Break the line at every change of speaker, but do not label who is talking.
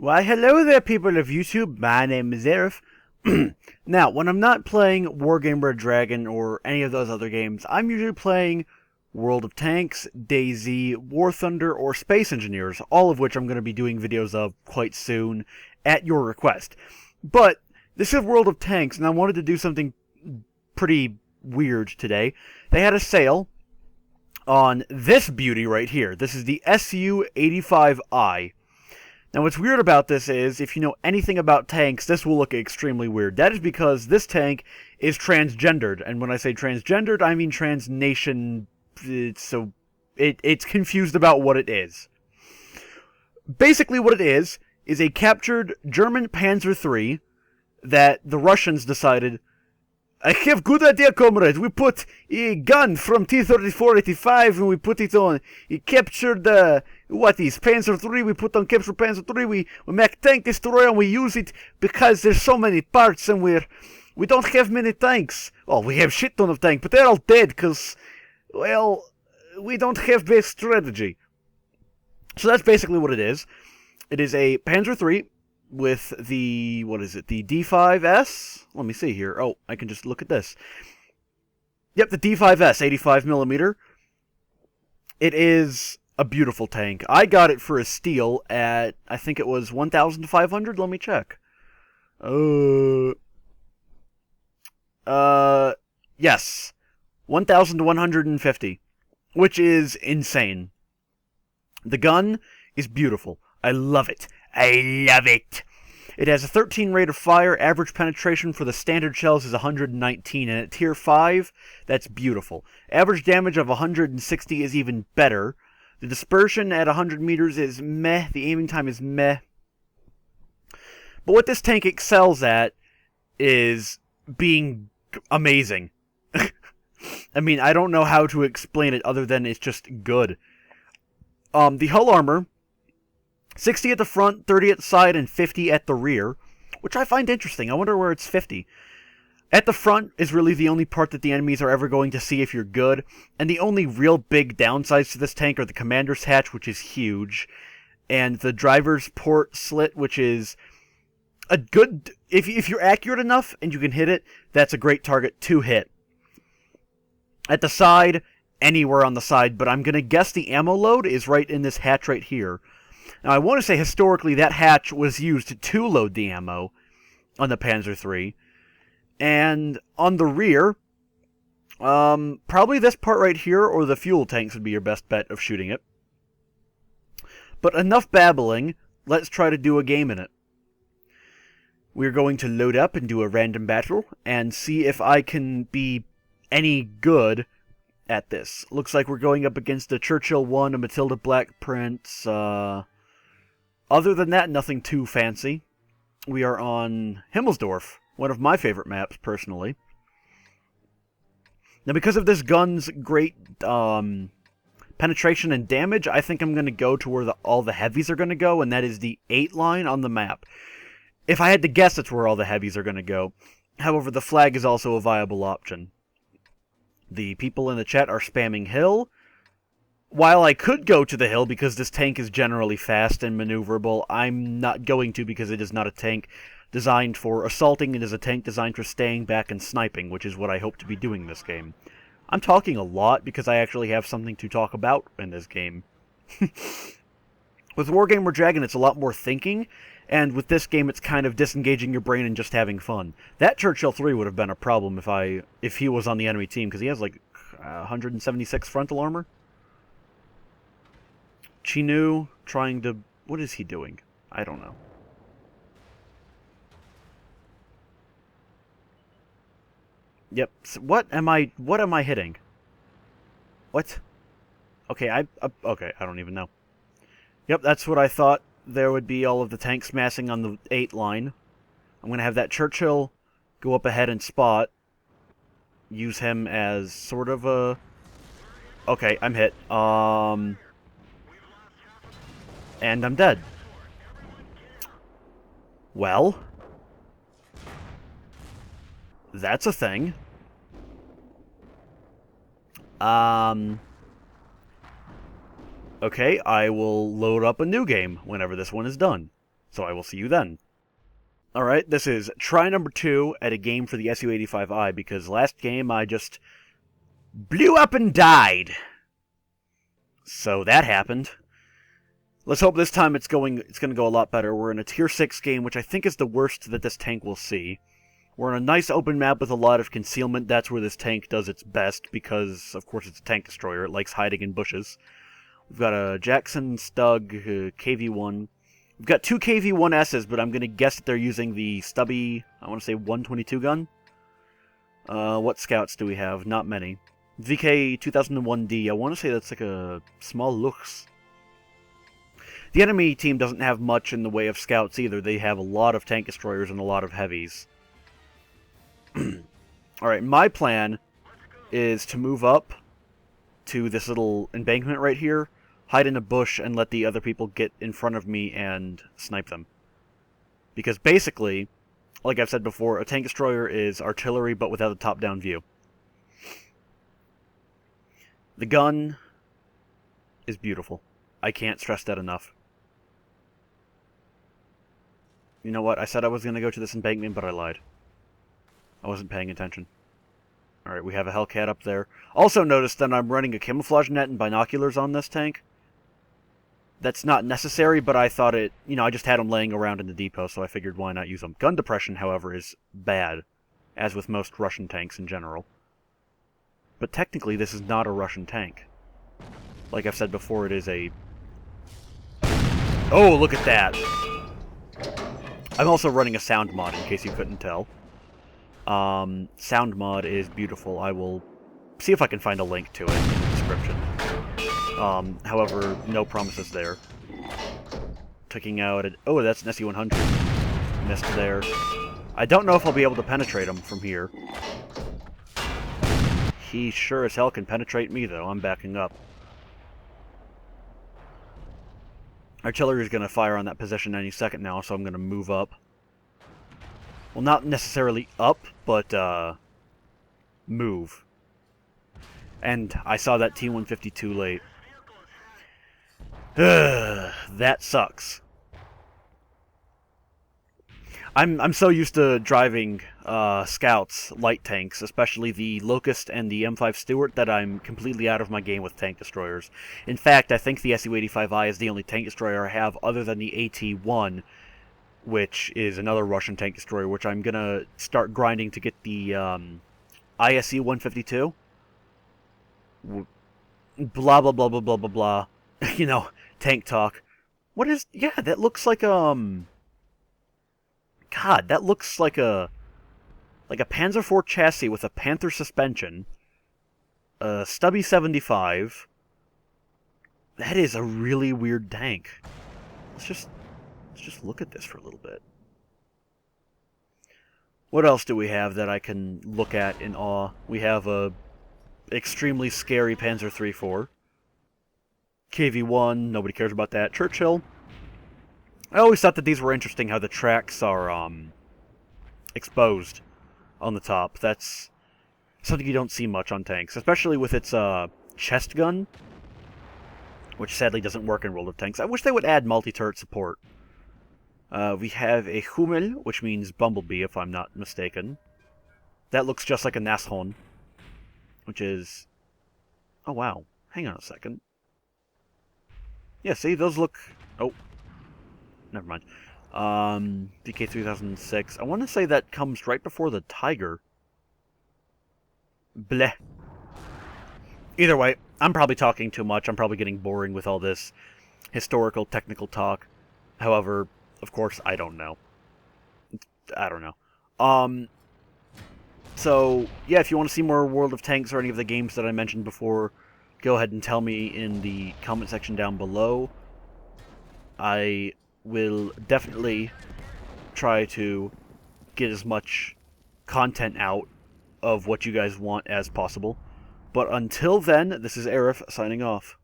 Why, hello there, people of YouTube. My name is Arif. Now, when I'm not playing Wargamer Dragon or any of those other games, I'm usually playing World of Tanks, DayZ, War Thunder, or Space Engineers, all of which I'm going to be doing videos of quite soon at your request. But this is World of Tanks, and I wanted to do something pretty weird today. They had a sale on this beauty right here. This is the SU-85I. Now, what's weird about this is, if you know anything about tanks, this will look extremely weird. That is because this tank is transgendered, and when I say transgendered, I mean transnation. It's confused about what it is. Basically, what it is a captured German Panzer III that the Russians decided, I have good idea, comrades. We put a gun from T-34-85 and we put it on. He captured Panzer III. We put on captured Panzer III. We make tank destroyer and we use it because there's so many parts and we don't have many tanks. Well, we have shit ton of tanks, but they're all dead because, well, we don't have base strategy. So that's basically what it is. It is a Panzer III with the, the D5S? Let me see here. Oh, I can just look at this. Yep, the D5S, 85mm. It is a beautiful tank. I got it for a steal at, I think it was 1,500. Let me check. Yes. 1,150. Which is insane. The gun is beautiful. I love it. I love it. It has a 13 rate of fire. Average penetration for the standard shells is 119. And at tier 5, that's beautiful. Average damage of 160 is even better. The dispersion at 100 meters is meh. The aiming time is meh. But what this tank excels at is being amazing. I mean, I don't know how to explain it other than it's just good. The hull armor, 60 at the front, 30 at the side, and 50 at the rear, which I find interesting. I wonder where it's 50. At the front is really the only part that the enemies are ever going to see if you're good, and the only real big downsides to this tank are the commander's hatch, which is huge, and the driver's port slit, which is a good... If you're accurate enough and you can hit it, that's a great target to hit. At the side, anywhere on the side, but I'm going to guess the ammo load is right in this hatch right here. Now, I want to say historically that hatch was used to load the ammo on the Panzer III. And on the rear, probably this part right here or the fuel tanks would be your best bet of shooting it. But enough babbling, let's try to do a game in it. We're going to load up and do a random battle and see if I can be any good at this. Looks like we're going up against a Churchill 1, a Matilda Black Prince. Other than that, nothing too fancy. We are on Himmelsdorf, one of my favorite maps, personally. Now, because of this gun's great penetration and damage, I think I'm going to go to where all the heavies are going to go, and that is the 8 line on the map. If I had to guess, that's where all the heavies are going to go. However, the flag is also a viable option. The people in the chat are spamming hill. While I could go to the hill because this tank is generally fast and maneuverable, I'm not going to because it is not a tank designed for assaulting. It is a tank designed for staying back and sniping, which is what I hope to be doing this game. I'm talking a lot because I actually have something to talk about in this game. With Wargamer Dragon, it's a lot more thinking, and with this game, it's kind of disengaging your brain and just having fun. That Churchill 3 would have been a problem if he was on the enemy team, because he has like 176 frontal armor. Chinu trying to... What is he doing? I don't know. Yep. So what am I hitting? What? Okay, okay, I don't even know. Yep, that's what I thought. There would be all of the tanks massing on the 8 line. I'm going to have that Churchill go up ahead and spot. Use him as sort of a... Okay, I'm hit. And I'm dead. Well, that's a thing. Okay, I will load up a new game whenever this one is done. So I will see you then. Alright, this is try number 2 at a game for the SU-85I, because last game I just blew up and died. So that happened. Let's hope this time it's going to go a lot better. We're in a Tier 6 game, which I think is the worst that this tank will see. We're on a nice open map with a lot of concealment. That's where this tank does its best, because, of course, it's a tank destroyer. It likes hiding in bushes. We've got a Jackson Stug KV-1. We've got 2 KV-1Ss, but I'm going to guess that they're using the stubby, I want to say 122 gun. What scouts do we have? Not many. VK 2001D, I want to say that's like a small Lux. The enemy team doesn't have much in the way of scouts either. They have a lot of tank destroyers and a lot of heavies. Alright, my plan is to move up to this little embankment right here, hide in a bush, and let the other people get in front of me and snipe them. Because basically, like I've said before, a tank destroyer is artillery but without a top-down view. The gun is beautiful. I can't stress that enough. You know what? I said I was going to go to this embankment, but I lied. I wasn't paying attention. Alright, we have a Hellcat up there. Also notice that I'm running a camouflage net and binoculars on this tank. That's not necessary, but I thought it... You know, I just had them laying around in the depot, so I figured why not use them. Gun depression, however, is bad, as with most Russian tanks in general. But technically, this is not a Russian tank. Like I've said before, it is a... Oh, look at that! I'm also running a sound mod, in case you couldn't tell. Sound mod is beautiful. I will see if I can find a link to it in the description. However, no promises there. Taking out... Oh, that's an SU-100. Missed there. I don't know if I'll be able to penetrate him from here. He sure as hell can penetrate me, though. I'm backing up. Artillery is going to fire on that position any second now, so I'm going to move up. Well, not necessarily up, but, move. And I saw that T-150 too late. That sucks. I'm so used to driving scouts, light tanks, especially the Locust and the M5 Stuart, that I'm completely out of my game with tank destroyers. In fact, I think the SU-85I is the only tank destroyer I have other than the AT-1, which is another Russian tank destroyer, which I'm going to start grinding to get the ISE-152. Blah, blah, blah, blah, blah, blah, blah. You know, tank talk. What is... Yeah, that looks like, God, that looks like a Panzer IV chassis with a Panther suspension. A stubby 75. That is a really weird tank. Let's just look at this for a little bit. What else do we have that I can look at in awe? We have a extremely scary Panzer III-4. KV-1, nobody cares about that. Churchill. I always thought that these were interesting, how the tracks are exposed on the top. That's something you don't see much on tanks, especially with its chest gun, which sadly doesn't work in World of Tanks. I wish they would add multi-turret support. We have a Hummel, which means bumblebee, if I'm not mistaken. That looks just like a Nashorn, which is... Oh, wow. Hang on a second. Yeah, see, those look... Oh. Never mind. DK 3006. I want to say that comes right before the Tiger. Bleh. Either way, I'm probably talking too much. I'm probably getting boring with all this historical, technical talk. However, of course, I don't know. I don't know. So, yeah, if you want to see more World of Tanks or any of the games that I mentioned before, go ahead and tell me in the comment section down below. I will definitely try to get as much content out of what you guys want as possible. But until then, this is Arif signing off.